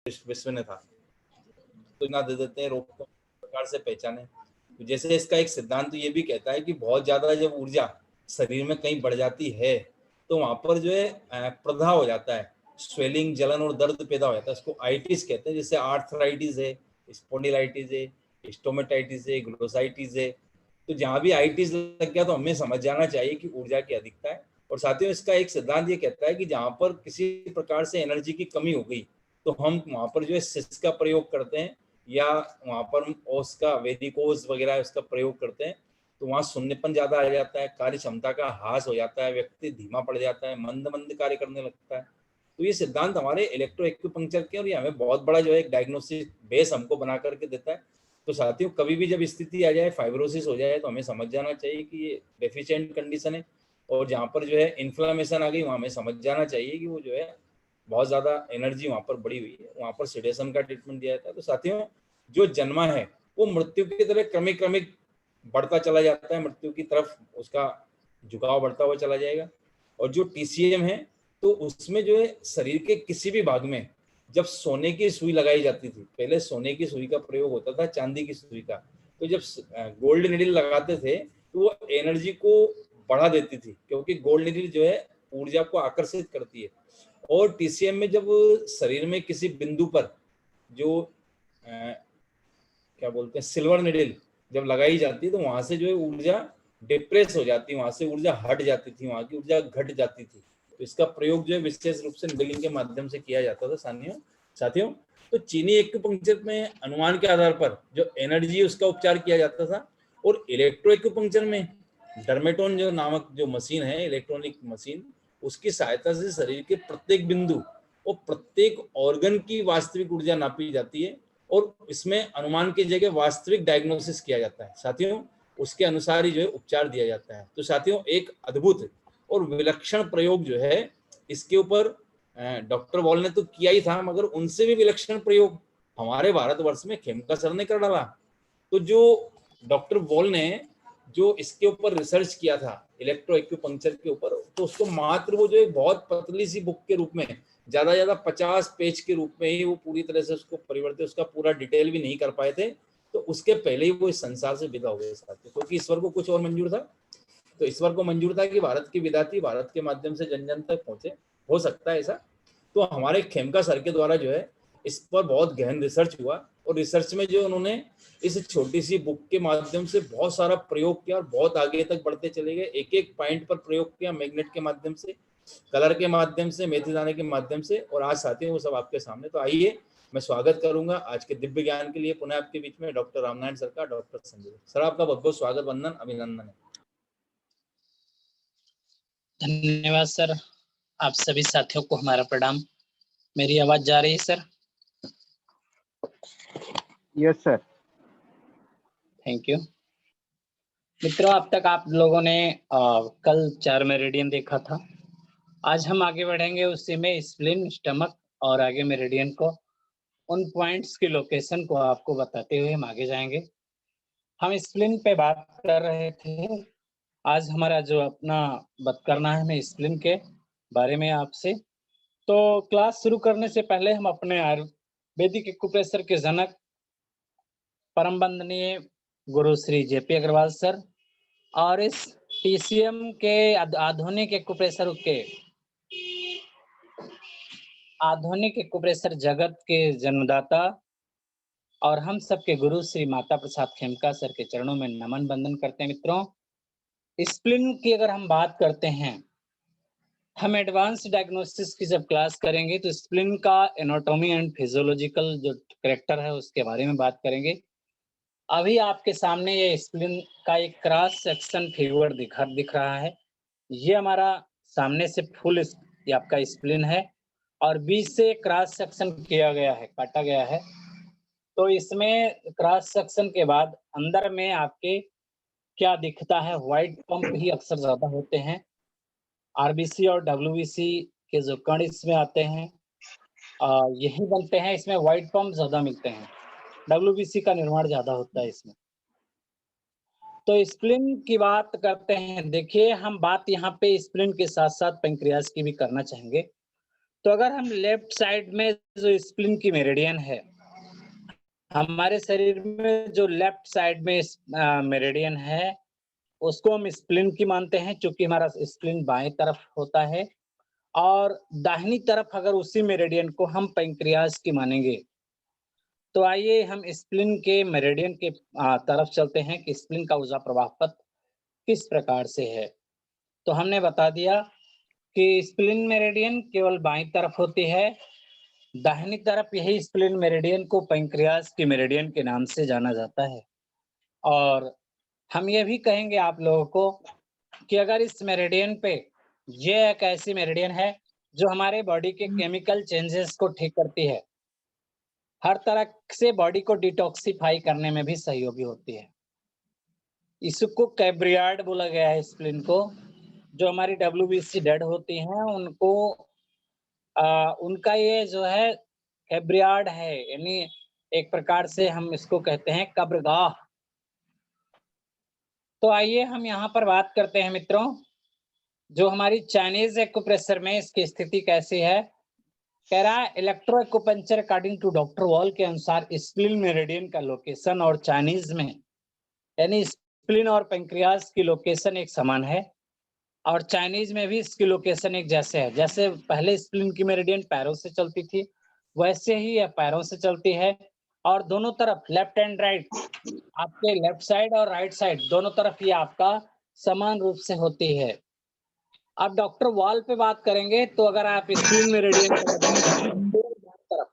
विश्व ने था, तो ना दे देते हैं, रोग को प्रकार से पहचाने। तो जैसे इसका एक सिद्धांत ये भी कहता है कि बहुत ज्यादा जब ऊर्जा शरीर में कहीं बढ़ जाती है तो वहां पर जो है प्रदाह हो जाता है, स्वेलिंग, जलन और दर्द पैदा हो जाता है। इसको आइटिस कहते हैं, जैसे आर्थराइटिस है, स्पोंडिलाइटिस है, स्टोमेटाइटिस है, ग्लोसाइटिस है। तो जहां भी आइटिस लग गया तो हमें समझ जाना चाहिए कि ऊर्जा की अधिकता है। और साथियों इसका एक सिद्धांत ये कहता है कि जहां पर किसी प्रकार से एनर्जी की कमी हो गई तो हम वहां पर जो है सिस का प्रयोग करते हैं, या वहां पर ओस का, वेदिकोस वगैरह उसका प्रयोग करते हैं। तो वहाँ शून्यपन ज्यादा आ जाता है, कार्य क्षमता का ह्रास हो जाता है, व्यक्ति धीमा पड़ जाता है, मंद मंद कार्य करने लगता है। तो ये सिद्धांत हमारे इलेक्ट्रो एक्यूपंक्चर के, और ये हमें बहुत बड़ा जो है एक डायग्नोस्टिक बेस हमको बना करके देता है। तो साथियों कभी भी जब स्थिति आ जाए, फाइब्रोसिस हो जाए, तो हमें समझ जाना चाहिए कि ये डेफिशिएंट कंडीशन है। और जहाँ पर जो है इन्फ्लामेशन आ गई, वहाँ हमें समझ जाना चाहिए कि वो जो है बहुत ज़्यादा एनर्जी वहाँ पर बढ़ी हुई है, वहाँ पर सेडेशन का ट्रीटमेंट दिया जाता है। तो साथियों जो जन्मा है वो मृत्यु की तरह क्रमिक क्रमिक बढ़ता चला जाता है, मृत्यु की तरफ उसका झुकाव बढ़ता हुआ चला जाएगा। और जो टीसीएम है तो उसमें जो है शरीर के किसी भी भाग में जब सोने की सुई लगाई जाती थी, पहले सोने की सुई का प्रयोग होता था, चांदी की सुई का, तो जब गोल्ड निडल लगाते थे तो वो एनर्जी को बढ़ा देती थी, क्योंकि गोल्ड निडल जो है ऊर्जा को आकर्षित करती है। और टीसीएम में जब शरीर में किसी बिंदु पर जो क्या बोलते हैं सिल्वर निडल जब लगाई जाती है तो वहां से जो है ऊर्जा डिप्रेस हो जाती है, वहां से ऊर्जा हट जाती थी, वहां की ऊर्जा घट जाती थी। तो इसका प्रयोग जो है विशेष रूप से निडलिंग के माध्यम से किया जाता था साथियों। तो चीनी एक्यूपंक्चर में अनुमान के आधार पर जो एनर्जी उसका उपचार किया जाता था, और इलेक्ट्रो एक्यूपंक्चर में डर्मेटोन जो नामक जो मशीन है, इलेक्ट्रॉनिक मशीन, उसकी सहायता से शरीर के प्रत्येक बिंदु और प्रत्येक ऑर्गन की वास्तविक ऊर्जा नापी जाती है, और इसमें अनुमान की जगह वास्तविक डायग्नोसिस किया जाता है साथियों। उसके अनुसार ही जो है उपचार दिया जाता है। तो साथियों एक अद्भुत और विलक्षण प्रयोग जो है इसके ऊपर डॉक्टर वॉल ने तो किया ही था, मगर उनसे भी विलक्षण प्रयोग हमारे भारतवर्ष में खेमका सर ने कर डाला। तो जो डॉक्टर वॉल ने जो इसके ऊपर रिसर्च किया था इलेक्ट्रो एक्यूपंक्चर के ऊपर, तो उसको मात्र वो जो एक बहुत पतली सी बुक के रूप में, ज्यादा 50 पेज के रूप में ही वो पूरी तरह से उसको परिवर्तित, उसका पूरा डिटेल भी नहीं कर पाए थे। तो उसके पहले ही वो इस संसार से विदा हो गए साथियों, क्योंकि ईश्वर को कुछ और मंजूर था। तो ईश्वर को मंजूर था कि भारत की विदा थी, भारत के माध्यम से जन जन तक पहुंचे, हो सकता है ऐसा। तो हमारे खेमका सर के द्वारा जो है इस पर बहुत गहन रिसर्च हुआ, और रिसर्च में जो उन्होंने इस छोटी सी बुक के माध्यम से बहुत सारा प्रयोग किया और बहुत आगे तक बढ़ते चले गए, एक एक पॉइंट पर प्रयोग किया, मैग्नेट के माध्यम से, कलर के माध्यम से, मेथी दाने के माध्यम से, और आज साथियों वो सब आपके सामने। तो आइए मैं स्वागत करूंगा आज के दिव्य ज्ञान के लिए पुनः आपके बीच में डॉक्टर रामनारायण सर का, डॉक्टर संजय सर, आपका बहुत बहुत स्वागत, वंदन, अभिनंदन है। धन्यवाद सर, आप सभी साथियों को हमारा प्रणाम। मेरी आवाज जा रही है sir? Yes sir. Thank you मित्रों, अब तक आप लोगों ने कल 4 मेरिडियन देखा था। आज हम आगे बढ़ेंगे उसी में स्प्लीन, स्टमक और आगे मेरिडियन को, उन पॉइंट्स की लोकेशन को आपको बताते हुए हम आगे जाएंगे। हम स्प्लीन पे बात कर रहे थे। आज हमारा जो अपना बात करना है हमें स्प्लीन के बारे में आपसे। तो क्लास शुरू करने से पहले हम अपने आयुर्वेदिक एक्यूप्रेशर के जनक परम वंदनीय गुरु श्री जेपी अग्रवाल सर और इस टीसीएम के आधुनिक एक्यूप्रेशर के आधुनिक एक्यूप्रेशर जगत के जन्मदाता और हम सबके गुरु श्री माता प्रसाद खेमका सर के चरणों में नमन वंदन करते हैं। मित्रों, स्प्लीन की अगर हम बात करते हैं, हम एडवांस डायग्नोसिस की जब क्लास करेंगे तो स्प्लीन का एनाटॉमी एंड फिजियोलॉजिकल जो कैरेक्टर है उसके बारे में बात करेंगे। अभी आपके सामने ये स्प्लीन का एक क्रॉस सेक्शन फिगर दिख रहा है। ये हमारा सामने से फुल ये आपका स्प्लीन है और बीच से क्रॉस सेक्शन किया गया है, काटा गया है। तो इसमें क्रॉस सेक्शन के बाद अंदर में आपके क्या दिखता है, व्हाइट पंप ही अक्सर ज्यादा होते हैं। आरबीसी और डब्ल्यूबीसी के जो कण इसमें आते हैं यही बनते हैं, इसमें व्हाइट पंप ज्यादा मिलते हैं, डब्ल्यूबीसी का निर्माण ज्यादा होता है इसमें। तो स्प्लीन की बात करते हैं। देखिए, हम बात यहाँ पे स्प्लीन के साथ साथ पैंक्रियाज की भी करना चाहेंगे। तो अगर हम लेफ्ट साइड में जो स्प्लिन की मेरिडियन है, हमारे शरीर में जो लेफ्ट साइड में मेरिडियन है, उसको हम स्प्लिन की मानते हैं, चूंकि हमारा स्प्लिन बाएं तरफ होता है। और दाहिनी तरफ अगर उसी मेरिडियन को हम पैंक्रियाज की मानेंगे, तो आइए हम स्प्लिन के मेरिडियन के तरफ चलते हैं कि स्प्लिन का ऊर्जा प्रवाह पथ किस प्रकार से है। तो हमने बता दिया कि स्प्लिन मेरिडियन केवल बाईं तरफ होती है। दाहिनी तरफ यही स्प्लिन मेरिडियन को पैंक्रियाज की मेरिडियन के नाम से जाना जाता है। और हम ये भी कहेंगे आप लोगों को कि अगर इस मेरिडियन पे, ये एक ऐसी मेरिडियन है जो हमारे बॉडी के केमिकल चेंजेस को ठीक करती है, हर तरह से बॉडी को डिटॉक्सिफाई करने में भी सहयोगी होती है। इसको कैब्रियार्ड बोला गया है स्प्लिन को। जो हमारी डब्ल्यूबीसी डेड होती हैं उनको उनका ये जो है कैब्रियार्ड है, यानी एक प्रकार से हम इसको कहते हैं कब्रगाह। तो आइए हम यहाँ पर बात करते हैं मित्रों, जो हमारी चाइनीज एक्यूप्रेशर में इसकी स्थिति कैसी है। कह रहा है electro acupuncture according to doctor Voll के अनुसार स्प्लिन मेरिडियन का लोकेशन और चाइनीज में, यानी स्प्लिन और पैंक्रियाज की लोकेशन एक समान है और चाइनीज में भी इसकी लोकेशन एक जैसे है। जैसे पहले स्प्लिन की मेरिडियन पैरों से चलती थी, वैसे ही यह पैरों से चलती है और दोनों तरफ लेफ्ट एंड राइट, आपके लेफ्ट साइड और राइट साइड दोनों तरफ ये आपका समान रूप से होती है। अब डॉक्टर वॉल पे बात करेंगे तो अगर आप स्प्लिन मेरिडियन तरफ,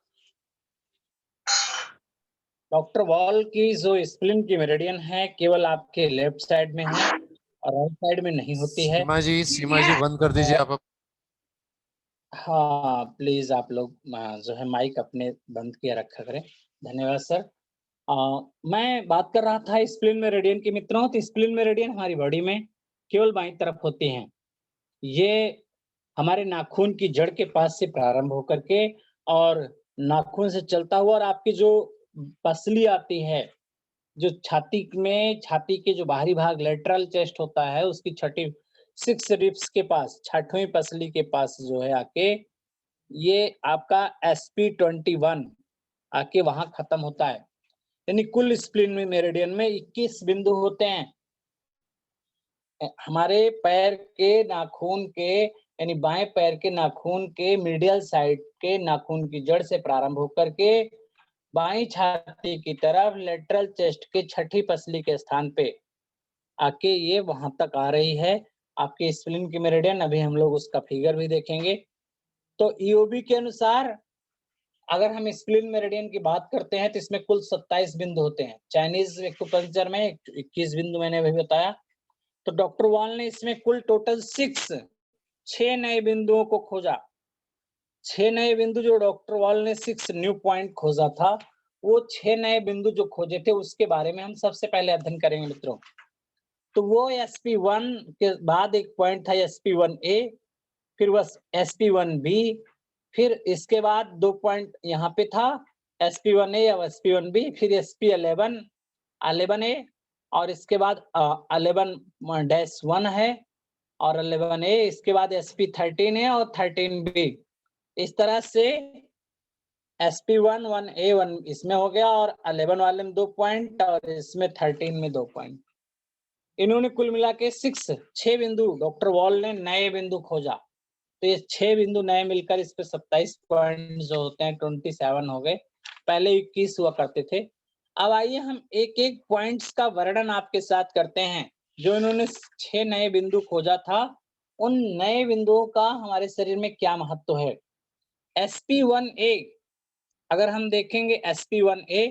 डॉक्टर वॉल की जो स्प्लिन की मेरिडियन है केवल आपके लेफ्ट साइड में है और राइट साइड में नहीं होती है। सीमा जी बंद कर दीजिए आप। हाँ प्लीज आप लोग जो है माइक अपने बंद किया रखा करें। धन्यवाद सर। मैं बात कर रहा था स्प्लिन मेरिडियन की मित्रों। तो स्प्लिन मेरिडियन हमारी बॉडी में केवल बाईं तरफ होती हैं। ये हमारे नाखून की जड़ के पास से प्रारंभ होकर के और नाखून से चलता हुआ और आपकी जो पसली आती है, जो छाती में, छाती के जो बाहरी भाग लेटरल चेस्ट होता है, उसकी छठी 6 रिब्स के पास, छठवीं पसली के पास जो है आके ये आपका SP21 आके वहां खत्म होता है। यानी कुल स्प्लिन में मेरिडियन में 21 बिंदु होते हैं। हमारे पैर के नाखून के, यानी बाएं पैर के नाखून के मीडियल साइड के नाखून की जड़ से प्रारंभ होकर के बाईं छाती की तरफ लेटरल चेस्ट के छठी पसली के स्थान पे आके ये वहां तक आ रही है आपके स्प्लिन की मेरिडियन। अभी हम लोग उसका फिगर भी देखेंगे। तो ईओबी के अनुसार अगर हम स्प्लिन मेरिडियन की बात करते हैं तो इसमें कुल 27 बिंदु होते हैं। चाइनीज एक्यूपंक्चर में 21 बिंदु मैंने अभी बताया। तो डॉक्टर वॉल ने इसमें कुल टोटल 6 नए बिंदुओं को खोजा। 6 नए बिंदु जो डॉक्टर वॉल ने 6 न्यू पॉइंट खोजा था, वो 6 नए बिंदु जो खोजे थे उसके बारे में हम सबसे पहले अध्ययन करेंगे मित्रों। तो वो SP1 के बाद एक पॉइंट था SP1A, फिर वह SP1B, फिर इसके बाद 2 पॉइंट यहाँ पे था SP1A और SP1B, फिर SP11, 11A और इसके बाद 11-1 है और 11A, इसके बाद SP13 है और 13B। इस तरह से SP1 1A1 इसमें हो गया और 11 वाले में 2 पॉइंट और इसमें 13 में 2 पॉइंट। इन्होंने कुल मिला के 6 बिंदु डॉक्टर वॉल ने नए बिंदु खोजा। तो ये 6 बिंदु नए मिलकर इस पे 27 पॉइंट जो होते हैं 27 हो गए। पहले 21 हुआ करते थे। अब आइए हम एक एक पॉइंट्स का वर्णन आपके साथ करते हैं। जो इन्होंने 6 नए बिंदु खोजा था, उन नए बिंदुओं का हमारे शरीर में क्या महत्व है। SP1A अगर हम देखेंगे SP1A,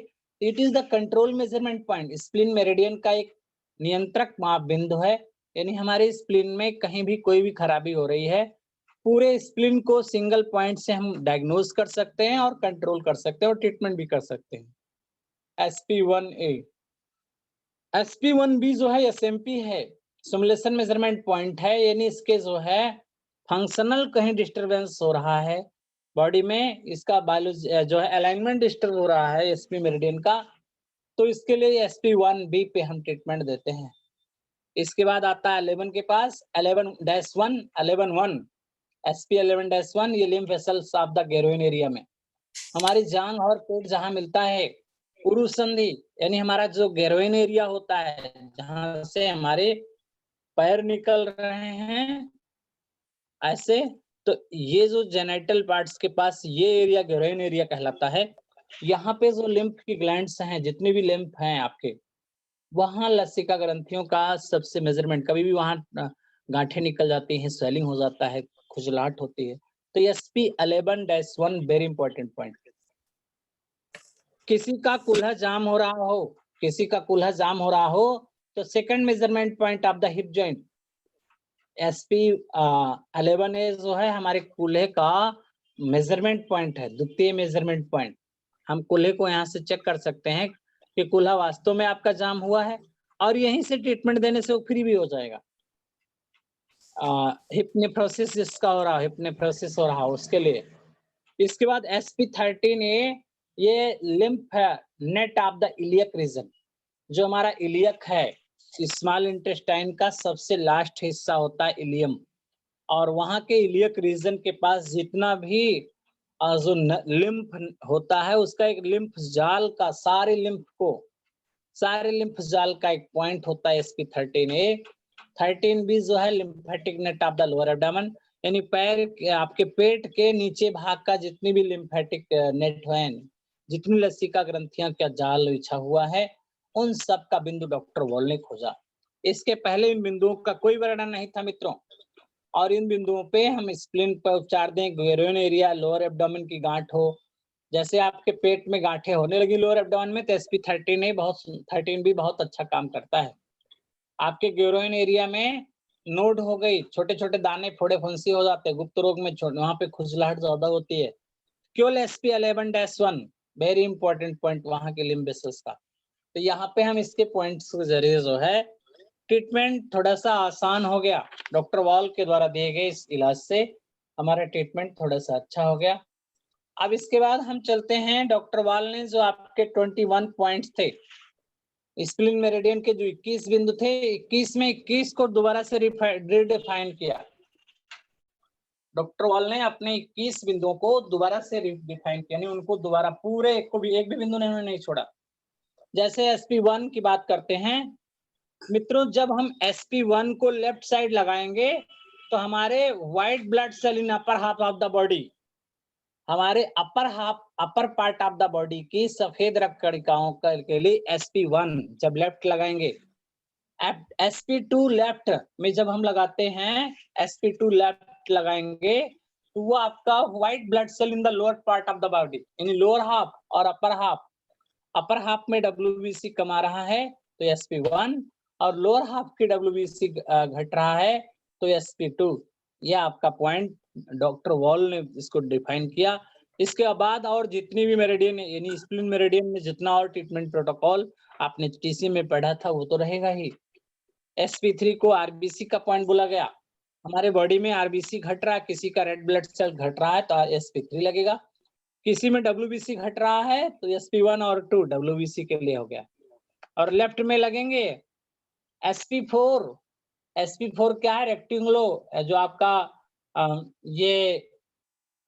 it is the control measurement point. Spleen meridian का एक नियंत्रक माप बिंदु है। यानी हमारे स्प्लिन में कहीं भी कोई भी खराबी हो रही है, पूरे स्प्लिन को सिंगल पॉइंट से हम डायग्नोज कर सकते हैं और कंट्रोल कर सकते हैं और ट्रीटमेंट भी कर सकते हैं। SP1A। SP1B जो है SMP है, सिमुलेशन मेजरमेंट पॉइंट है। यानी इसके जो है फंक्शनल कहीं डिस्टरबेंस हो रहा है बॉडी में, इसका बायोलॉजी जो है अलाइनमेंट डिस्टर्ब हो रहा है SP मेरिडियन का, तो इसके लिए SP1B पे हम ट्रीटमेंट देते हैं। इसके बाद आता है 11 के पास 11-1, 11-1। SP11-1 ये lymph vessels of the groin area में हमारी जांघ और पेट जहां मिलता है, उरु संधि यानी हमारा जो गैरोइन एरिया होता है जहां से हमारे पैर निकल रहे हैं ऐसे, तो ये जो जेनिटल पार्ट्स के पास ये एरिया गैरोइन एरिया कहलाता है। यहाँ पे जो लिम्फ की ग्लैंड्स हैं, जितनी भी लिम्फ हैं आपके, वहां लसिका ग्रंथियों का सबसे मेजरमेंट, कभी भी वहां गांठें निकल जाती हैं, स्वेलिंग हो जाता है, खुजलाहट होती है, तो SP11-1 वेरी इंपॉर्टेंट पॉइंट। किसी का कुल्हा जाम हो रहा हो, किसी का कुल्हा जाम हो रहा हो, तो second measurement point of the hip joint SP11 जो है हमारे कूल्हे का मेजरमेंट पॉइंट है, द्वितीय मेजरमेंट पॉइंट। हम कूल्हे को यहाँ से चेक कर सकते हैं कि कूल्हा वास्तव में आपका जाम हुआ है, और यहीं से ट्रीटमेंट देने से वो फ्री भी हो जाएगा। हिप नेफ्रोसिस जिसका हो रहा, हिप नेफ्रोसिस हो रहा उसके लिए। इसके बाद SP13A ये लिम्फ है net of the iliac region, जो हमारा इलियक है, स्मॉल इंटेस्टाइन का सबसे लास्ट हिस्सा होता है इलियम, और वहां के इलियक रीजन के पास जितना भी जो लिम्फ होता है उसका एक लिम्फ जाल का, सारे लिम्फ जाल का एक पॉइंट होता है SP13A। 13B जो है lymphatic net of the lower abdomen, यानी पैर के, आपके पेट के नीचे भाग का जितनी भी लिम्फेटिक नेट है, जितनी लसिका ग्रंथियां का जाल बिछा हुआ है, उन सब का बिंदु डॉक्टर वॉल ने खोजा। इसके पहले इन बिंदुओं का कोई वर्णन नहीं था मित्रों, और इन बिंदुओं पे हम स्प्लिन पर उपचार दें। गैरोइन एरिया, लोअर एब्डोमेन की गांठ हो, जैसे आपके पेट में गांठें होने लगी लोअर एब्डोमेन में, तो SP13B बहुत अच्छा काम करता है। आपके गैरोइन एरिया में नोड हो गई, छोटे छोटे दाने, फोड़े फुंसी हो जाते हैं, गुप्त रोग में वहां पे खुजलाहट ज्यादा होती है, केवल SP11-1 वेरी इंपॉर्टेंट पॉइंट वहां के लिम्फ वेसल्स का। तो यहाँ पे हम इसके पॉइंट्स के जरिए जो है ट्रीटमेंट थोड़ा सा आसान हो गया, डॉक्टर वॉल के द्वारा दिए गए इस इलाज से हमारा ट्रीटमेंट थोड़ा सा अच्छा हो गया। अब इसके बाद हम चलते हैं, डॉक्टर वॉल ने जो आपके 21 पॉइंट्स थे, स्प्लिन मेरिडियन के जो 21 बिंदु थे, 21 में 21 को दोबारा से रिडिफाइन किया। डॉक्टर वॉल ने अपने 21 बिंदुओं को दोबारा से रिडिफाइन किया, यानी उनको दोबारा पूरे एक भी बिंदु नहीं छोड़ा। जैसे SP1 की बात करते हैं मित्रों, जब हम SP1 को लेफ्ट साइड लगाएंगे तो हमारे white blood cell in upper half of the body, हमारे upper part of the body की सफेद रक्त कणिकाओं के लिए SP1 जब लेफ्ट लगाएंगे। SP2 लेफ्ट में जब हम लगाते हैं, SP2 लेफ्ट लगाएंगे तो वो आपका white blood cell in the lower part of the body, यानी लोअर हाफ और अपर हाफ में WBC कमा रहा है तो SP1, और लोअर हाफ की WBC घट रहा है तो SP2। यह आपका पॉइंट डॉक्टर वॉल ने इसको डिफाइन किया। इसके बाद और जितनी भी मेरिडियन, यानी स्प्लिन मेरिडियन में जितना और ट्रीटमेंट प्रोटोकॉल आपने TC में पढ़ा था वो तो रहेगा ही। SP3 को RBC का पॉइंट बोला गया, हमारे बॉडी में RBC घट रहा है, किसी का रेड ब्लड सेल घट रहा है तो SP3 लगेगा, किसी में WBC घट रहा है तो SP1 और 2 WBC के लिए हो गया। और लेफ्ट में लगेंगे SP4 क्या है, रेक्टेंगुलो, जो आपका ये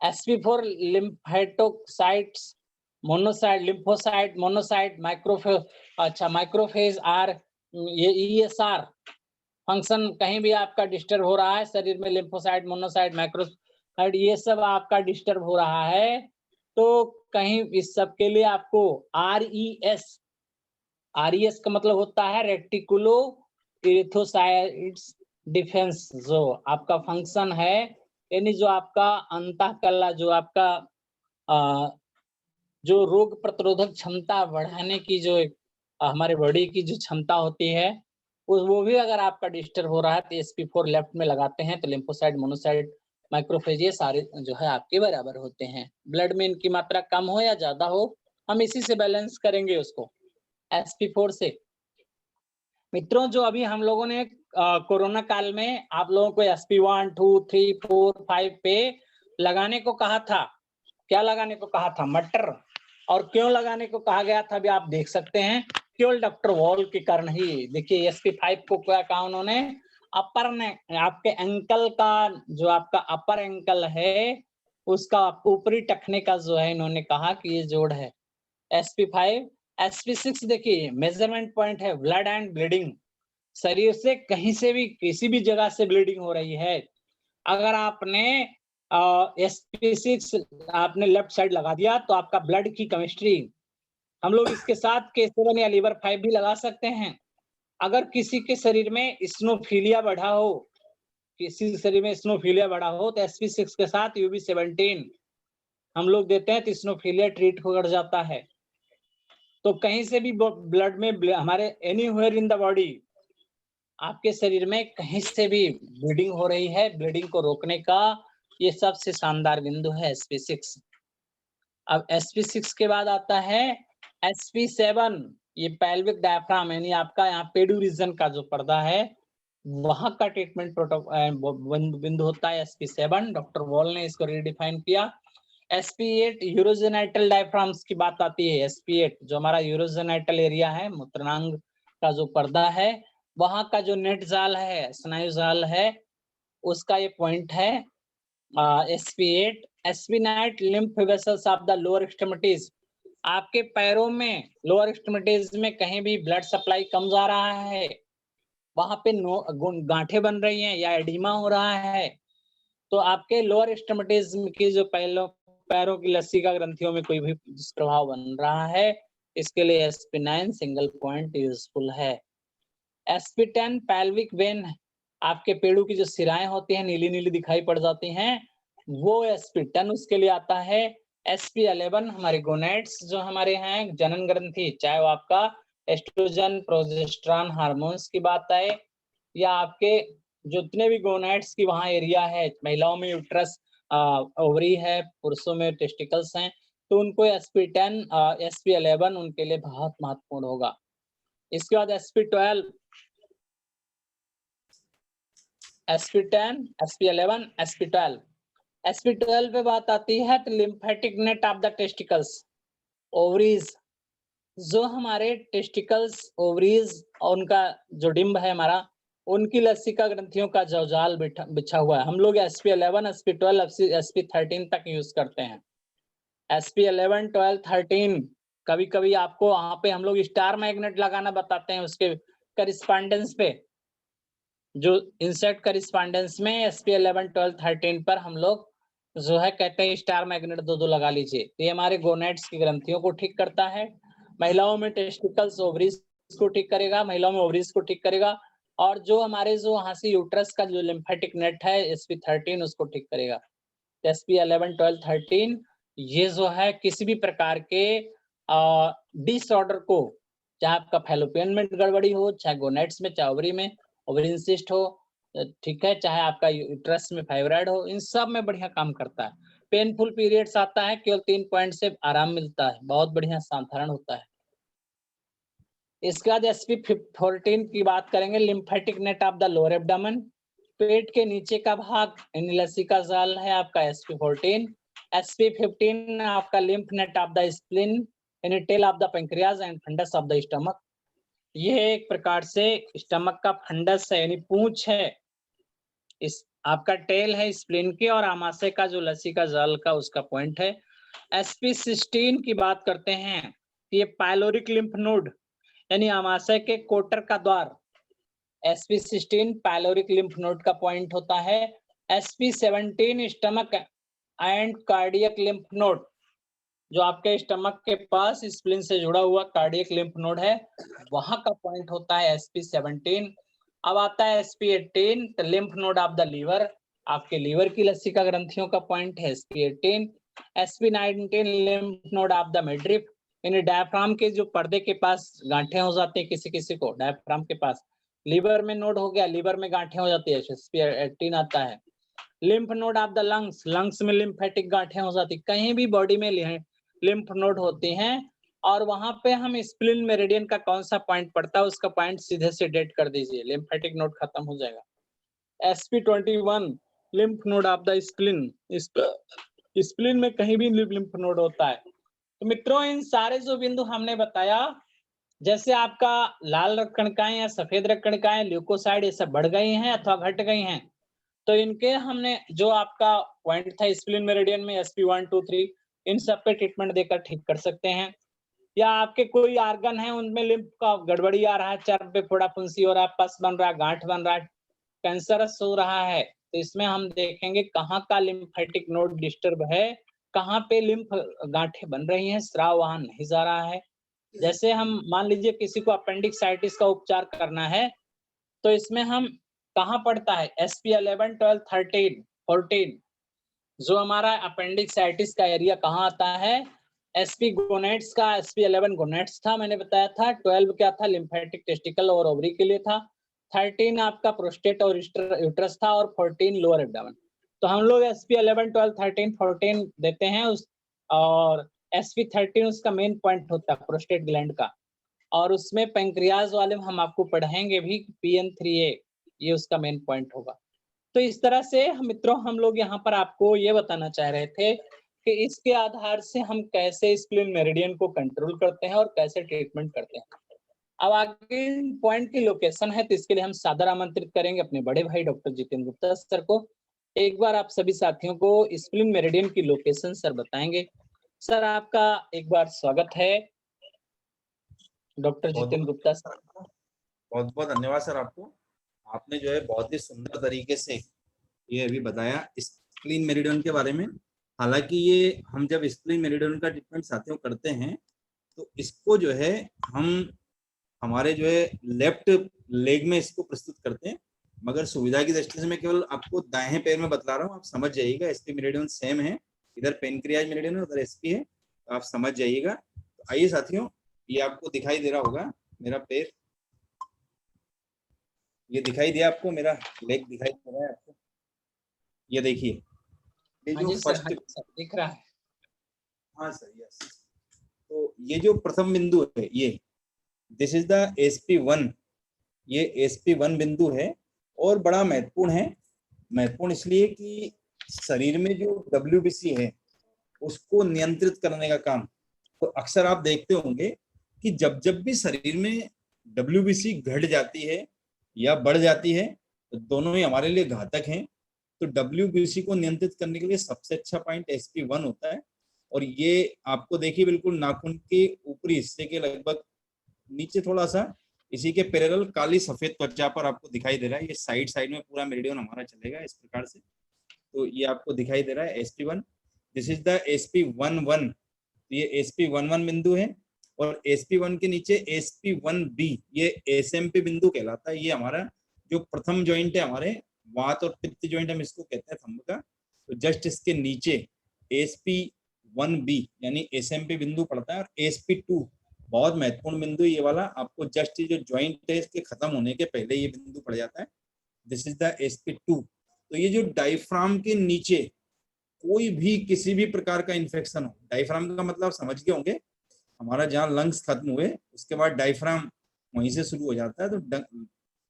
SP4 lymphocytes, monocyte, lymphocyte, monocyte, macrophage are, ये ESR फंक्शन कहीं भी आपका डिस्टर्ब हो रहा है शरीर में, लिम्फोसाइट, मोनोसाइट, माइक्रोसाइट, ये सब आपका डिस्टर्ब हो रहा है, तो कहीं इस सब के लिए आपको RES का मतलब होता है रेटिकुलो इरिथोसाइट्स डिफेंस, जो आपका फंक्शन है, यानी जो आपका अंतःकला, जो आपका जो रोग प्रतिरोधक क्षमता बढ़ाने की जो हमारे बॉडी की जो क्षमता होती है, वो भी अगर आपका डिस्टर्ब हो रहा है तो SP4 लेफ्ट में लगाते हैं तो लिम्फोसाइट, मोनोसाइट, माइक्रोफेज ये सारे जो है आपके बराबर होते हैं। ब्लड में इनकी मात्रा कम हो या ज्यादा हो, हम इसी से बैलेंस करेंगे उसको SP4 से। मित्रों, जो अभी हम लोगों ने कोरोना काल में आप लोगों को SP1, 2, 3, 4, 5 पे लगाने को कहा था, क्या लगाने को कहा था, मटर, और क्यों लगाने को कहा गया था अभी आप देख सकते हैं, केवल डॉक्टर वॉल के कारण ही। देखिए SP5 को क्या कहा उन्होंने, अपर ने आपके एंकल का जो आपका अपर एंकल है उसका ऊपरी टखने का जो है इन्होंने कहा कि ये जोड़ है। SP5 SP6 देखिए मेजरमेंट पॉइंट है ब्लड एंड ब्लीडिंग। शरीर से कहीं से भी किसी भी जगह से ब्लीडिंग हो रही है, अगर आपने SP6 आपने लेफ्ट साइड लगा दिया तो आपका ब्लड की केमिस्ट्री, हम लोग इसके साथ K7 या लीवर 5 भी लगा सकते हैं। अगर किसी के शरीर में इस्नोफिलिया बढ़ा हो, किसी के शरीर में इस्नोफिलिया बढ़ा हो तो SP6 के साथ UB17 हम लोग देते हैं तो इस्नोफिलिया ट्रीट हो जाता है। तो कहीं से भी ब्लड में हमारे एनीवेयर इन द बॉडी आपके शरीर में कहीं से भी ब्लीडिंग हो रही है, ब्लीडिंग को रोकने का ये सबसे शानदार बिंदु है SP6। अब SP6 के बाद आता है SP7, ये पेल्विक डायफ्राम यानी आपका यहाँ पेडू रीजन का जो पर्दा है वहां का ट्रीटमेंट बिंदु होता है SP7। डॉक्टर वॉल ने इसको रिडिफाइन किया। SP8 यूरोजेनाइटल डायफ्राम्स की बात आती है। SP8 जो हमारा यूरोजेनाइटल एरिया है, मूत्रांग का जो पर्दा है वहां का जो नेट जाल है, स्नायु जाल है, उसका ये पॉइंट है SP8। SP9 lymph vessels of the lower extremities, आपके पैरों में लोअर एक्सट्रीमिटीज में कहीं भी ब्लड सप्लाई कम जा रहा है, वहां पे गांठें बन रही हैं या एडिमा हो रहा है, तो आपके लोअर एक्सट्रीमिटीज की जो पैरों की लसीका ग्रंथियों में कोई भी दुष्प्रभाव बन रहा है, इसके लिए SP9 सिंगल पॉइंट यूजफुल है। SP10 पैल्विक वेन, आपके पेड़ों की जो सिराएं होती हैं नीली नीली दिखाई पड़ जाती हैं, वो SP10 उसके लिए आता है। SP11 हमारे गोनेट्स जो हमारे हैं जनन ग्रंथि, चाहे वो आपका एस्ट्रोजन प्रोजेस्टेरॉन हार्मोन्स की बात है या आपके जितने भी गोनेट्स की वहां एरिया है, महिलाओं में यूट्रस ओवरी है, पुरुषों में टेस्टिकल्स हैं, तो उनको SP10 SP11 उनके लिए बहुत महत्वपूर्ण होगा। इसके बाद SP12 SP10 SP11 SP12 SP12 पे बात आती है तो lymphatic net of the testicles, ovaries, जो हमारे टेस्टिकल्स ओवरीज और उनका जो डिंब है हमारा, उनकी लसिका ग्रंथियों का जाल बिछा हुआ है। हम लोग SP11 SP12 SP13 तक यूज करते हैं। SP11 12 13 कभी कभी आपको वहां पे हम लोग स्टार मैग्नेट लगाना बताते हैं, उसके करिस्पॉन्डेंस पे जो इंसेक्ट करिस्पॉन्डेंस में SP11 12 13 पर हम लोग जो है कहते हैं स्टार मैग्नेट दो लगा लीजिए, तो ये हमारे गोनेट्स की ग्रंथियों को ठीक करता है। महिलाओं में टेस्टिकल्स ओवरीज को ठीक करेगा, महिलाओं में ओवरीज को ठीक करेगा, और जो हमारे जो वहां से यूट्रस का जो लिम्फेटिक नेट है SP13 उसको ठीक करेगा। SP11 12 13 ये जो है किसी भी प्रकार के डिसऑर्डर को, चाहे आपका फैलोपियन में गड़बड़ी हो, चाहे गोनेट्स में, चाहे ओवरी में ओवरी इंसिस्ट हो, ठीक है, चाहे आपका यूट्रस में फाइब्रॉइड हो, इन सब में बढ़िया काम करता है। पेनफुल पीरियड्स आता है, केवल 3 पॉइंट से आराम मिलता है, बहुत बढ़िया साधारण होता है। इसके बाद SP14 की बात करेंगे, lymphatic net of the lower abdomen, पेट के नीचे का भाग लसिका जाल है आपका SP14। SP15 आपका lymph net of the spleen, tail of the pancreas and fundus of the stomach. ये एक प्रकार से स्टमक का फंडस है यानी पूंछ है, इस आपका टेल है स्प्लिन के, और आमाशय का जो लसिका जाल का उसका पॉइंट है। SP16 की बात करते हैं, ये पाइलोरिक लिम्फ नोड यानी आमाशय के कोटर का द्वार, SP16 पाइलोरिक लिम्फ नोड का पॉइंट होता है। SP17 stomach and cardiac lymph node, जो आपके स्टमक के पास स्प्लिन से जुड़ा हुआ कार्डियक लिम्फ नोड है, वहां का पॉइंट होता है SP17। अब आता है SP18 तो lymph node of the liver, आपके लीवर की लसिका ग्रंथियों का पॉइंट है SP18। SP19 lymph node of the midriff, यानी डायफ्राम के जो पर्दे के पास गांठें हो जाती है, किसी किसी को डायफ्राम के पास, लीवर में नोड हो गया, लीवर में गांठें हो जाती है, SP18 आता है। Lymph node of the lungs, lungs में लिम्फेटिक गांठें हो जाती, कहीं भी बॉडी में लिम्फ नोड होती हैं, और वहां पे हम स्प्लिन मेरिडियन का कौन सा पॉइंट पड़ता है उसका पॉइंट सीधे से डेट कर दीजिए, लिम्फेटिक नोड खत्म हो जाएगा। SP21 lymph node of the spleen, spleen में कहीं भी लिम्फ नोड होता है। तो मित्रों इन सारे जो बिंदु हमने बताया जैसे आपका लाल रक्त कणिकाएं या सफेद रक्त कणिकाएं ल्यूकोसाइड ये सब बढ़ गई हैं अथवा घट गई हैं, तो इनके हमने जो आपका पॉइंट था स्प्लीन मेरिडियन में SP1 2 3 इन सब पे ट्रीटमेंट देकर ठीक कर सकते हैं। या आपके कोई ऑर्गन है उनमें लिम्फ का गड़बड़ी आ रहा है, चर्म पे फोड़ा फुंसी हो रहा है, पस बन रहा है, गांठ बन रहा है, कैंसरस हो रहा है, तो इसमें हम देखेंगे कहाँ का लिम्फेटिक नोड डिस्टर्ब है, कहाँ पे लिम्फ गांठें बन रही हैं, स्राव वहां नहीं जा रहा है। जैसे हम मान लीजिए किसी को अपेंडिक्साइटिस का उपचार करना है, तो इसमें हम कहाँ पड़ता है SP11 12 13 14 जो हमारा अपेंडिक्साइटिस का एरिया कहाँ आता है, SP गोनेट्स का, SP11 गोनेट्स था मैंने बताया था, 12 क्या था लिम्फेटिक टेस्टिकल और ओवरी के लिए था, 13 आपका प्रोस्टेट और यूट्रस था और 14 लोअर एब्डोमेन। तो हम लोग SP11 12 13 14 देते हैं उस, और SP13 उसका मेन पॉइंट होता है प्रोस्टेट ग्लैंड का, और उसमें पैंक्रियाज वाले में हम आपको पढ़ाएंगे भी PN3A ये उसका मेन पॉइंट होगा। तो इस तरह से मित्रों हम लोग यहाँ पर आपको ये बताना चाह रहे थे कि इसके आधार से हम कैसे स्प्लीन मेरिडियन को कंट्रोल करते हैं और कैसे ट्रीटमेंट करते हैं। अब आगे पॉइंट की लोकेशन है, तो इसके लिए हम सादर आमंत्रित करेंगे अपने बड़े भाई डॉक्टर जितेंद्र गुप्ता सर को। एक बार आप सभी साथियों को स्प्लीन मेरिडियन की लोकेशन सर बताएंगे। सर आपका एक बार स्वागत है डॉक्टर जितेंद्र गुप्ता सर। बहुत बहुत धन्यवाद सर आपको। आपने जो है बहुत ही सुंदर तरीके से ये अभी बताया स्प्लीन मेरिडियन के बारे में। हालांकि ये हम जब स्प्लीन मेरिडियन का ट्रीटमेंट साथियों करते हैं तो इसको जो है हम हमारे जो है लेफ्ट लेग में इसको प्रस्तुत करते हैं, मगर सुविधा की दृष्टि से मैं केवल आपको दाएं पैर में बतला रहा हूँ, आप समझ जाइएगा। SP मेरिडियन सेम है, इधर पेनक्रियाज मेरिडियन है, उधर SP है, तो आप समझ जाइएगा। तो आइए साथियों, ये आपको दिखाई दे रहा होगा मेरा पैर, ये दिखाई दिया आपको, मेरा लेग दिखाई दे रहा है आपको, ये देखिए ये जो फर्स्ट दिख रहा है। हाँ सर, यस। तो ये जो प्रथम बिंदु है ये दिस इज द SP1, ये SP1 बिंदु है और बड़ा महत्वपूर्ण है। महत्वपूर्ण इसलिए कि शरीर में जो WBC है उसको नियंत्रित करने का काम, तो अक्सर आप देखते होंगे कि जब जब भी शरीर में WBC घट जाती है या बढ़ जाती है तो दोनों ही हमारे लिए घातक हैं। तो WBC को नियंत्रित करने के लिए सबसे अच्छा पॉइंट SP1 होता है। और ये आपको देखिए बिल्कुल नाखून के ऊपरी हिस्से के लगभग नीचे थोड़ा सा इसी के पैरेलल काली सफेद त्वचा पर आपको दिखाई दे रहा है। ये साइड साइड में पूरा मेरिडियन हमारा चलेगा इस प्रकार से। तो ये आपको दिखाई दे रहा है SP1, this is the SP11, ये SP11 बिंदु है। और SP1 के नीचे SP1B ये SMP बिंदु कहलाता है। ये हमारा जो प्रथम ज्वाइंट है, हमारे वात और पित्त ज्वाइंट हम इसको कहते हैं थंब का, तो जस्ट इसके नीचे SP1B यानी SMP बिंदु पड़ता है। और SP2 बहुत महत्वपूर्ण बिंदु ये वाला, आपको जस्ट जो ज्वाइंट है इसके खत्म होने के पहले ये बिंदु पड़ जाता है, दिस इज द SP2। तो ये जो डायफ्राम के नीचे कोई भी किसी भी प्रकार का इन्फेक्शन हो, डायफ्राम का मतलब समझ गए होंगे, हमारा जहाँ लंग्स खत्म हुए उसके बाद डायफ्राम वहीं से शुरू हो जाता है।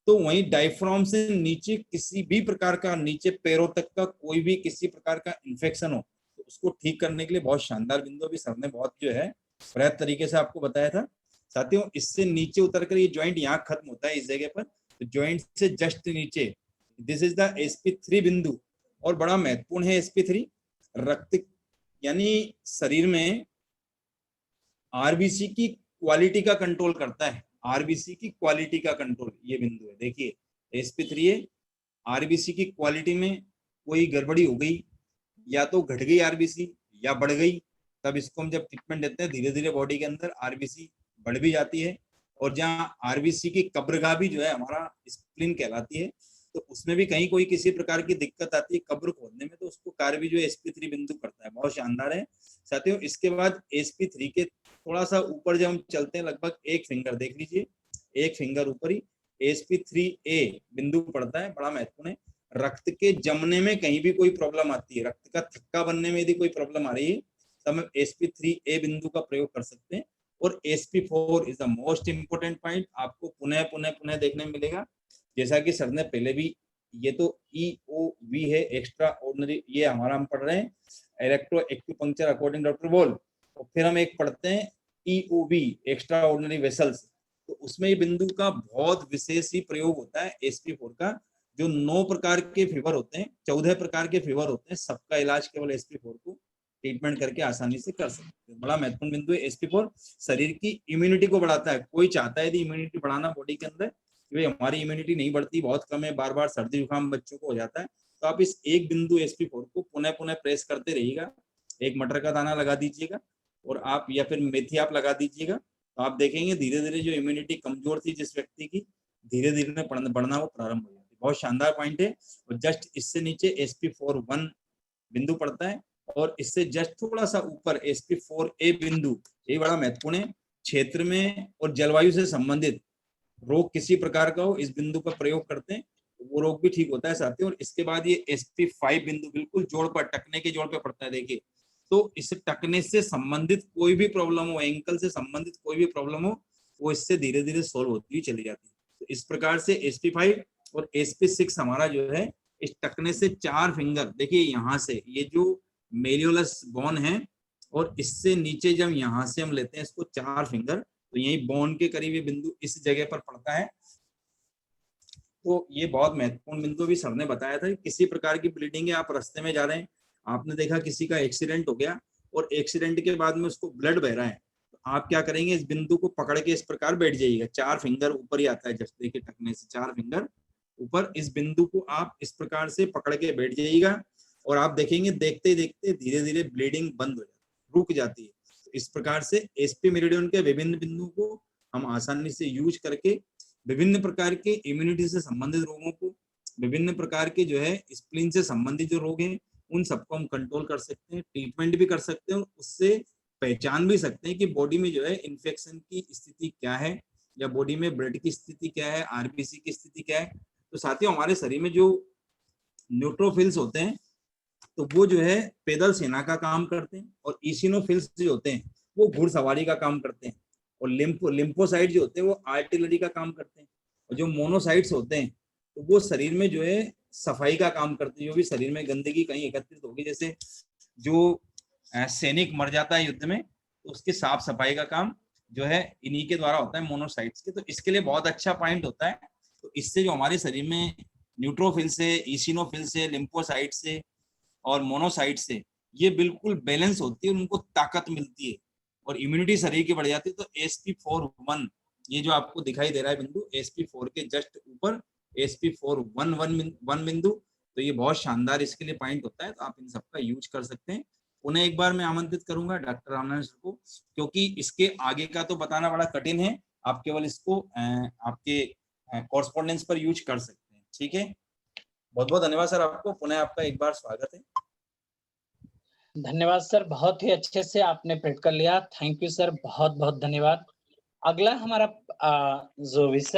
तो वहीं डायफ्राम से नीचे किसी भी प्रकार का, नीचे पैरों तक का कोई भी किसी प्रकार का इन्फेक्शन हो तो उसको ठीक करने के लिए बहुत शानदार बिंदु भी सर ने बहुत जो है प्रयत्न तरीके से आपको बताया था। साथियों इससे नीचे उतर कर ये ज्वाइंट यहाँ खत्म होता है इस जगह पर, तो ज्वाइंट से जस्ट नीचे दिस इज द SP3 बिंदु, और बड़ा महत्वपूर्ण है SP3। रक्त यानी शरीर में RBC की क्वालिटी का कंट्रोल करता है, RBC की क्वालिटी का कंट्रोल ये बिंदु है। देखिए SP3 है, RBC की क्वालिटी में कोई गड़बड़ी हो गई, या तो घट गई RBC या बढ़ गई, तब इसको हम जब ट्रीटमेंट देते हैं धीरे धीरे बॉडी के अंदर RBC बढ़ भी जाती है। और जहाँ RBC की कब्रगाह भी जो है हमारा स्प्लीन कहलाती है, तो उसमें भी कहीं कोई किसी प्रकार की दिक्कत आती है कब्र खोदने में, तो उसको कार्य भी जो SP3 बिंदु करता है। बहुत शानदार है साथियों। इसके बाद SP3 के थोड़ा सा ऊपर जब हम चलते हैं, लगभग एक फिंगर देख लीजिए, एक फिंगर ऊपर ही SP3A बिंदु पड़ता है, बड़ा महत्वपूर्ण है। रक्त के जमने में कहीं भी कोई प्रॉब्लम आती है, रक्त का थक्का बनने में यदि कोई प्रॉब्लम आ रही है तो हम SP3A बिंदु का प्रयोग कर सकते हैं। और SP4 is the most important point, आपको पुनः पुनः पुनः देखने में मिलेगा। जैसा कि सर ने पहले भी, ये तो EOV है, एक्स्ट्रा ऑर्डिनरी, ये हमारा हम पढ़ रहे हैं electro acupuncture according doctor wall. और फिर हम एक पढ़ते हैं EOV, एक्स्ट्रा ऑर्डिनरी वेसल्स, तो उसमें ये बिंदु का बहुत विशेष ही प्रयोग होता है SP4 का। जो 9 प्रकार के फीवर होते हैं, 14 प्रकार के फीवर होते हैं, सबका इलाज केवल SP4 को ट्रीटमेंट करके आसानी से कर सकते हैं। बड़ा महत्वपूर्ण बिंदु है SP4, शरीर की इम्यूनिटी को बढ़ाता है। कोई चाहता है यदि इम्यूनिटी बढ़ाना बॉडी के अंदर, कि हमारी इम्यूनिटी नहीं बढ़ती, बहुत कम है, बार बार सर्दी जुकाम बच्चों को हो जाता है, तो आप इस एक बिंदु SP4 को पुनः पुनः प्रेस करते रहिएगा। एक मटर का दाना लगा दीजिएगा और आप, या फिर मेथी आप लगा दीजिएगा, तो आप देखेंगे धीरे धीरे जो इम्यूनिटी कमजोर थी जिस व्यक्ति की, धीरे धीरे बढ़ना वो प्रारंभ हो जाती है। बहुत शानदार पॉइंट है। और जस्ट इससे नीचे SP4 बिंदु पड़ता है और इससे जस्ट थोड़ा सा ऊपर SP4A बिंदु, ये बड़ा महत्वपूर्ण है। क्षेत्र में और जलवायु से संबंधित रोग किसी प्रकार का हो, इस बिंदु का प्रयोग करते हैं तो वो रोग भी ठीक होता है साथियों। और इसके बाद ये SP5 बिंदु बिल्कुल जोड़ पर, टकने के जोड़ पे पड़ता है। देखिए, तो इस टकने से संबंधित कोई भी प्रॉब्लम हो, एंकल से संबंधित कोई भी प्रॉब्लम हो, वो इससे धीरे धीरे सोल्व होती हुई चली जाती है। तो इस प्रकार से SP5 और SP6 हमारा जो है, इस टकने से 4 फिंगर, देखिए यहाँ से ये जो मेरियोलस बोन है और इससे नीचे जब यहाँ से हम लेते हैं इसको 4 फिंगर, तो यही बोन के करीब ये बिंदु इस जगह पर पड़ता है। तो ये बहुत महत्वपूर्ण बिंदु भी सर ने बताया था कि किसी प्रकार की ब्लीडिंग है, आप रास्ते में जा रहे हैं, आपने देखा किसी का एक्सीडेंट हो गया और एक्सीडेंट के बाद में उसको ब्लड बह रहा है, तो आप क्या करेंगे, इस बिंदु को पकड़ के इस प्रकार बैठ जाइएगा। 4 फिंगर ऊपर ही आता है, जस्ट देखिए टकने से 4 फिंगर ऊपर, इस बिंदु को आप इस प्रकार से पकड़ के बैठ जाइएगा और आप देखेंगे देखते देखते धीरे धीरे ब्लीडिंग बंद हो जाती है, रुक जाती है। तो इस प्रकार से SP मेरिडियन के विभिन्न बिंदुओं को हम आसानी से यूज करके विभिन्न प्रकार के इम्यूनिटी से संबंधित रोगों को, विभिन्न प्रकार के जो है स्प्लीन से संबंधित जो रोग हैं, उन सबको हम कंट्रोल कर सकते हैं, ट्रीटमेंट भी कर सकते हैं और उससे पहचान भी सकते हैं कि बॉडी में जो है इन्फेक्शन की स्थिति क्या है, या बॉडी में ब्लड की स्थिति क्या है, RBC की स्थिति क्या है। तो साथियों, हमारे शरीर में जो न्यूट्रोफिल्स होते हैं, तो वो जो है पैदल सेना का काम करते हैं, और इसिनोफिल्स जो होते हैं वो घुड़सवारी का काम करते हैं, और लिम्फोसाइट जो होते हैं वो आर्टिलरी का काम करते हैं, और जो मोनोसाइट्स होते हैं तो वो शरीर में जो है सफाई का काम करते हैं। जो भी शरीर में गंदगी कहीं एकत्रित होगी, जैसे जो सैनिक मर जाता है युद्ध में, तो उसकी साफ सफाई का काम जो है इन्हीं के द्वारा होता है, मोनोसाइट्स के। तो इसके लिए बहुत अच्छा पॉइंट होता है। तो इससे जो हमारे शरीर में न्यूट्रोफिल से, इसिनोफिल से, लिम्फोसाइट से और मोनोसाइट से ये बिल्कुल बैलेंस होती है, उनको ताकत मिलती है और इम्यूनिटी शरीर की बढ़ जाती है। तो SP4 ये जो आपको दिखाई दे रहा है बिंदु, SP4 के जस्ट ऊपर SP4 बिंदु, तो ये बहुत शानदार इसके लिए पॉइंट होता है। तो आप इन सबका यूज कर सकते हैं। उन्हें एक बार मैं आमंत्रित करूंगा डॉक्टर रामनारायण सर को, क्योंकि इसके आगे का तो बताना बड़ा कठिन है, आप केवल इसको आपके कॉरेस्पॉन्डेंस पर यूज कर सकते हैं। ठीक है, बहुत बहुत धन्यवाद सर आपको, पुनः आपका एक बार स्वागत है। धन्यवाद सर, बहुत ही अच्छे से आपने प्रेट कर लिया। थैंक यू सर, बहुत बहुत धन्यवाद। अगला हमारा जो विषय